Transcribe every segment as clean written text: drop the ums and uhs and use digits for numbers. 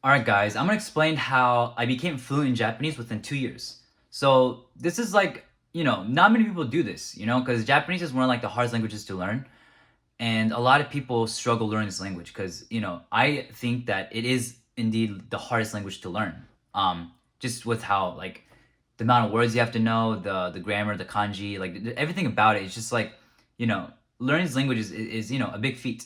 Alright guys, I'm gonna explain how I became fluent in Japanese within 2 years. So this is like, not many people do this, because Japanese is one of like the hardest languages to learn. And a lot of people struggle learning this language because, I think that it is indeed the hardest language to learn. Just with how like the amount of words you have to know, the grammar, the kanji, like everything about it is just like, you know, learning this language is a big feat.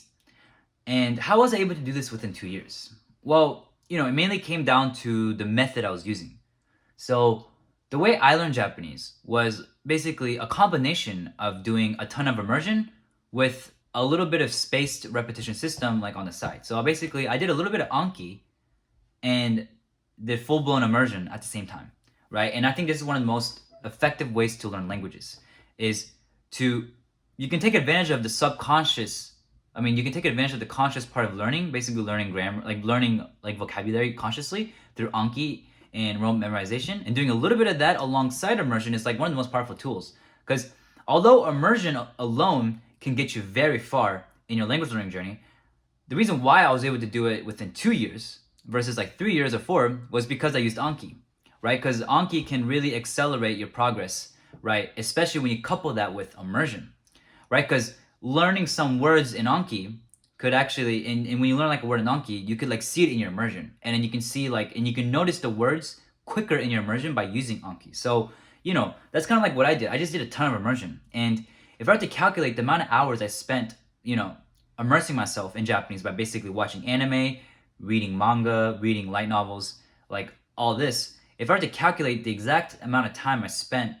And how was I able to do this within 2 years? Well, it mainly came down to the method I was using. So, the way I learned Japanese was basically a combination of doing a ton of immersion with a little bit of spaced repetition system like on the side. So, basically, I did a little bit of Anki and did full blown immersion at the same time, right? And I think this is one of the most effective ways to learn languages is to you can take advantage of the subconscious. I mean, you can take advantage of the conscious part of learning, basically learning grammar, like learning like vocabulary consciously through Anki and rote memorization, and doing a little bit of that alongside immersion is like one of the most powerful tools. Because although immersion alone can get you very far in your language learning journey, the reason why I was able to do it within 2 years versus like 3 years or four was because I used Anki, right? Because Anki can really accelerate your progress, right? Especially when you couple that with immersion, right? Because learning some words in Anki could actually, and when you learn like a word in Anki, you could like see it in your immersion, and then you can see like, and you can notice the words quicker in your immersion by using Anki. So that's kind of like what I did. I just did a ton of immersion, and if I had to calculate the amount of hours I spent, immersing myself in Japanese by basically watching anime, reading manga, reading light novels, like all this. If I were to calculate the exact amount of time I spent,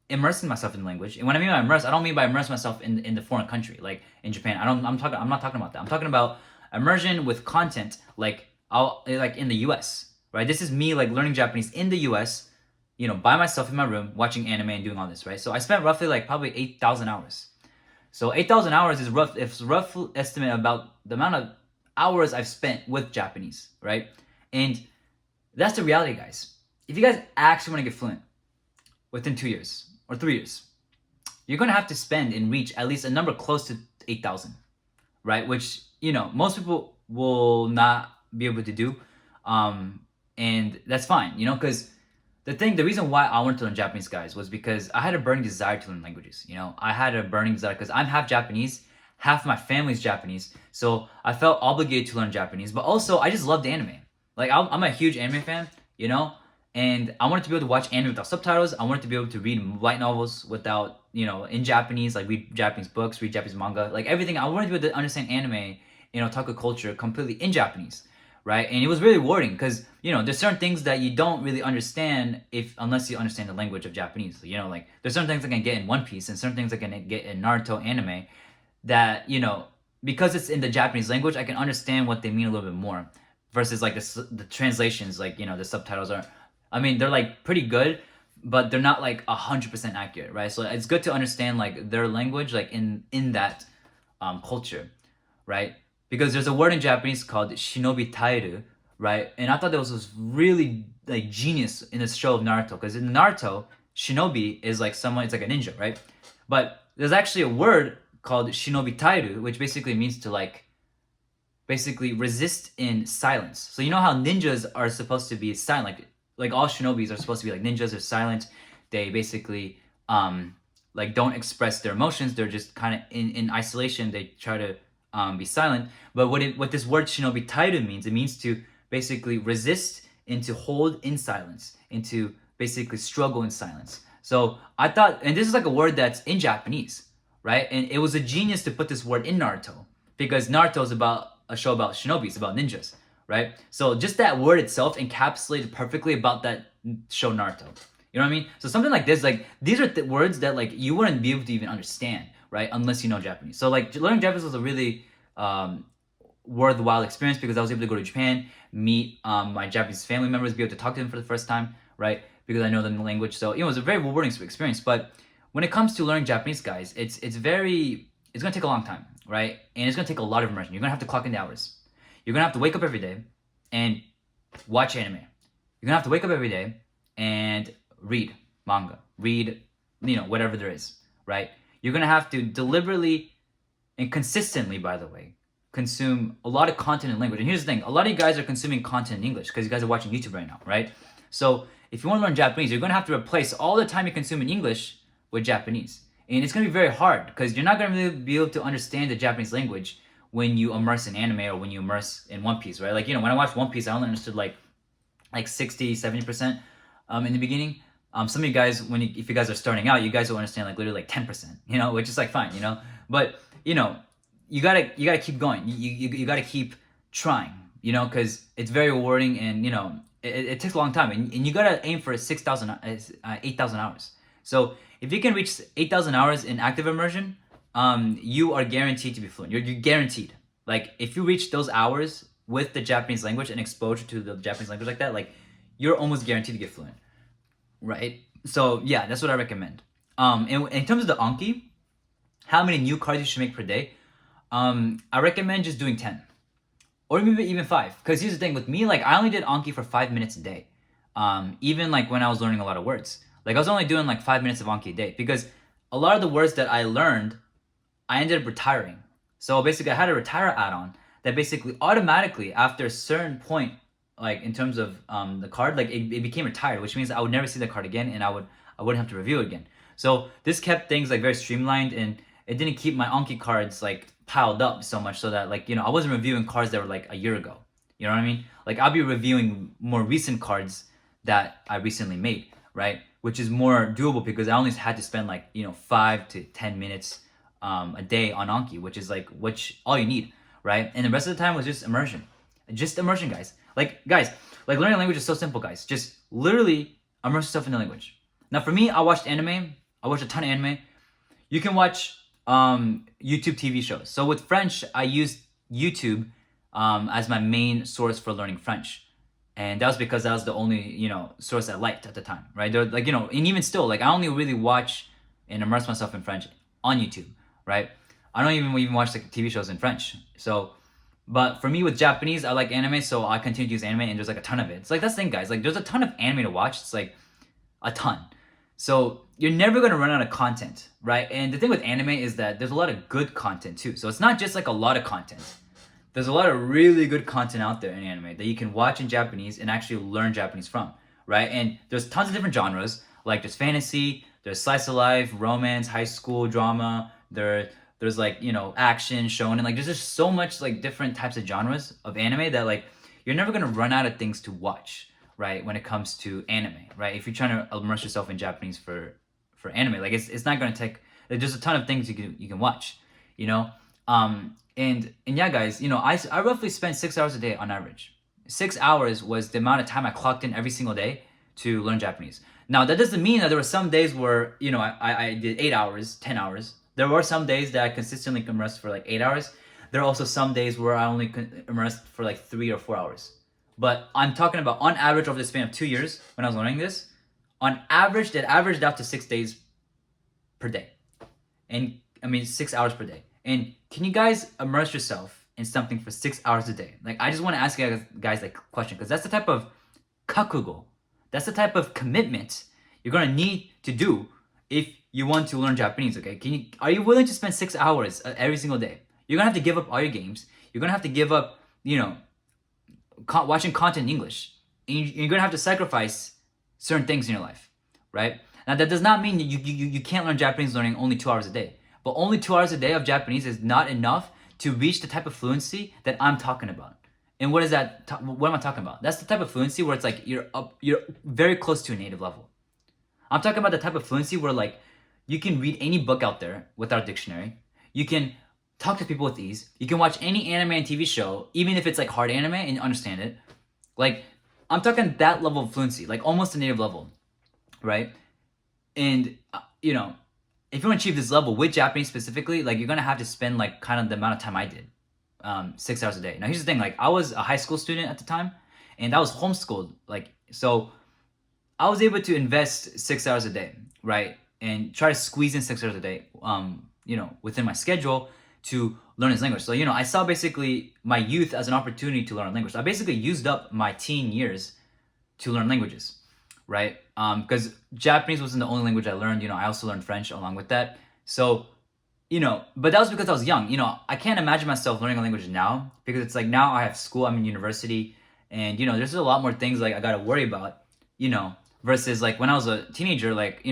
immersing myself in the language, and when I mean by immerse, I don't mean by immerse myself in the foreign country, like in Japan. I'm not talking about that. I'm talking about immersion with content, like I'll like in the U.S. Right? This is me like learning Japanese in the U.S. By myself in my room, watching anime and doing all this, right? So I spent roughly like probably 8,000 hours. So 8,000 hours is rough. It's rough estimate about the amount of hours I've spent with Japanese, right? And that's the reality, guys. If you guys actually want to get fluent within 2 years or 3 years, you're gonna have to spend and reach at least a number close to 8,000, right? Which most people will not be able to do, and that's fine, because the reason why I wanted to learn Japanese, guys, was because I had a burning desire to learn languages. I had a burning desire because I'm half Japanese, half my family's Japanese, so I felt obligated to learn Japanese. But also, I just loved anime. Like I'm a huge anime fan, and I wanted to be able to watch anime without subtitles. I wanted to be able to read light novels without, in Japanese, like read Japanese books, read Japanese manga, like everything. I wanted to be able to understand anime, otaku culture completely in Japanese, right? And it was really rewarding because there's certain things that you don't really understand if unless you understand the language of Japanese. Like there's certain things I can get in One Piece and certain things I can get in Naruto anime that because it's in the Japanese language, I can understand what they mean a little bit more versus like the translations, like the subtitles are. I mean, they're like pretty good, but they're not like 100% accurate, right? So it's good to understand like their language, like in that culture, right? Because there's a word in Japanese called shinobi tairu, right? And I thought that was really like genius in the show of Naruto, because in Naruto, shinobi is like someone, it's like a ninja, right? But there's actually a word called shinobi tairu, which basically means to like basically resist in silence. So you know how ninjas are supposed to be silent, like all shinobis are supposed to be like ninjas, are silent. They basically like don't express their emotions. They're just kind of in isolation. They try to be silent. But what this word shinobi tairu means, it means to basically resist and to hold in silence and to basically struggle in silence. So I thought, and this is like a word that's in Japanese, right? And it was a genius to put this word in Naruto because Naruto is about a show about shinobis, about ninjas, right? So just that word itself encapsulated perfectly about that show Naruto. You know what I mean? So something like this, like these are words that like you wouldn't be able to even understand, right? Unless you know Japanese. So like learning Japanese was a really worthwhile experience because I was able to go to Japan, meet my Japanese family members, be able to talk to them for the first time, right? Because I know the language. So it was a very rewarding experience. But when it comes to learning Japanese, guys, it's gonna take a long time, right? And it's gonna take a lot of immersion. You're gonna have to clock in the hours. You're gonna have to wake up every day and watch anime. You're gonna have to wake up every day and read manga, read, whatever there is, right? You're gonna have to deliberately and consistently, by the way, consume a lot of content in language. And here's the thing, a lot of you guys are consuming content in English because you guys are watching YouTube right now, right? So if you want to learn Japanese, you're going to have to replace all the time you consume in English with Japanese. And it's going to be very hard because you're not going to really be able to understand the Japanese language when you immerse in anime or when you immerse in One Piece, right? Like, you know, when I watched One Piece, I only understood like 60, 70% in the beginning. Some of you guys, if you guys are starting out, you guys will understand like literally like 10%, you know, which is like fine, you know. But, you know, you gotta keep going. You gotta keep trying, you know, because it's very rewarding, and you know it takes a long time, and you gotta aim for 8,000 hours. So if you can reach 8,000 hours in active immersion, you are guaranteed to be fluent. You're guaranteed. Like if you reach those hours with the Japanese language and exposure to the Japanese language like that, like you're almost guaranteed to get fluent, right? So yeah, that's what I recommend. In terms of the Anki, how many new cards you should make per day? I recommend just doing 10 or maybe even 5. Because here's the thing with me, like I only did Anki for 5 minutes a day. Even like when I was learning a lot of words, like I was only doing like 5 minutes of Anki a day because a lot of the words that I learned, I ended up retiring. So basically I had a retire add-on that basically automatically after a certain point, like in terms of the card, like it became retired, which means I would never see the card again, and I wouldn't have to review it again. So this kept things like very streamlined, and it didn't keep my Anki cards like piled up so much so that like, you know, I wasn't reviewing cards that were like a year ago. You know what I mean? Like I'll be reviewing more recent cards that I recently made, right? Which is more doable because I only had to spend like, you know, 5 to 10 minutes a day on Anki, which is like all you need, right? And the rest of the time was just immersion. Just immersion, guys. Like learning a language is so simple, guys. Just literally immerse yourself in the language. Now for me, I watched anime. I watched a ton of anime. You can watch YouTube TV shows. So with French, I used YouTube as my main source for learning French. And that was because that was the only, you know, source I liked at the time, right? There, like, you know, and even still, like I only really watch and immerse myself in French on YouTube, right? I don't even watch like TV shows in French. So, but for me with Japanese, I like anime, so I continue to use anime, and there's like a ton of it. It's like that's the thing, guys. Like there's a ton of anime to watch. It's like a ton. So you're never gonna run out of content, right? And the thing with anime is that there's a lot of good content too. So it's not just like a lot of content. There's a lot of really good content out there in anime that you can watch in Japanese and actually learn Japanese from, right? And there's tons of different genres. Like there's fantasy, there's slice of life, romance, high school drama. There's like, you know, action, shonen. Like there's just so much like different types of genres of anime that like you're never gonna run out of things to watch, right? When it comes to anime, right? If you're trying to immerse yourself in Japanese for anime, like it's not gonna take. Like, there's a ton of things you can watch, you know. And yeah, guys, you know, I roughly spent 6 hours a day on average. 6 hours was the amount of time I clocked in every single day to learn Japanese. Now that doesn't mean that there were some days where, you know, I did 8 hours, 10 hours. There were some days that I consistently immersed for like 8 hours. There are also some days where I only immersed for like 3 or 4 hours. But I'm talking about on average over the span of 2 years when I was learning this, on average, that averaged out to 6 days per day. And I mean, 6 hours per day. And can you guys immerse yourself in something for 6 hours a day? Like, I just want to ask you guys like a question, because that's the type of kakugo, that's the type of commitment you're gonna need to do if you want to learn Japanese. Okay, are you willing to spend 6 hours every single day? You're gonna have to give up all your games. You're gonna have to give up, you know, watching content in English. And you're gonna have to sacrifice certain things in your life, right? Now that does not mean that you can't learn Japanese learning only 2 hours a day. But only 2 hours a day of Japanese is not enough to reach the type of fluency that I'm talking about. And what is that? What am I talking about? That's the type of fluency where it's like you're very close to a native level. I'm talking about the type of fluency where like you can read any book out there without a dictionary. You can talk to people with ease. You can watch any anime and TV show, even if it's like hard anime, and understand it. Like I'm talking that level of fluency, like almost a native level, right? And you know, if you want to achieve this level with Japanese specifically, like you're gonna have to spend like kind of the amount of time I did, 6 hours a day. Now here's the thing, like I was a high school student at the time, and I was homeschooled, like so I was able to invest 6 hours a day, right, and try to squeeze in 6 hours a day, you know, within my schedule to learn this language. So you know, I saw basically my youth as an opportunity to learn a language. So I basically used up my teen years to learn languages, right? Because Japanese wasn't the only language I learned. You know, I also learned French along with that. So but that was because I was young. I can't imagine myself learning a language now because it's like now I have school, I'm in university, and there's a lot more things like I gotta worry about, versus like when I was a teenager, like,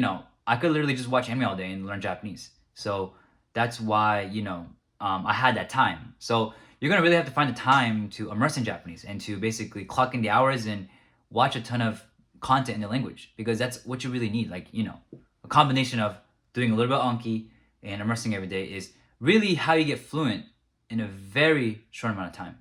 I could literally just watch anime all day and learn Japanese. So that's why, I had that time. So you're gonna really have to find the time to immerse in Japanese and to basically clock in the hours and watch a ton of content in the language because that's what you really need. Like, a combination of doing a little bit of Anki and immersing every day is really how you get fluent in a very short amount of time.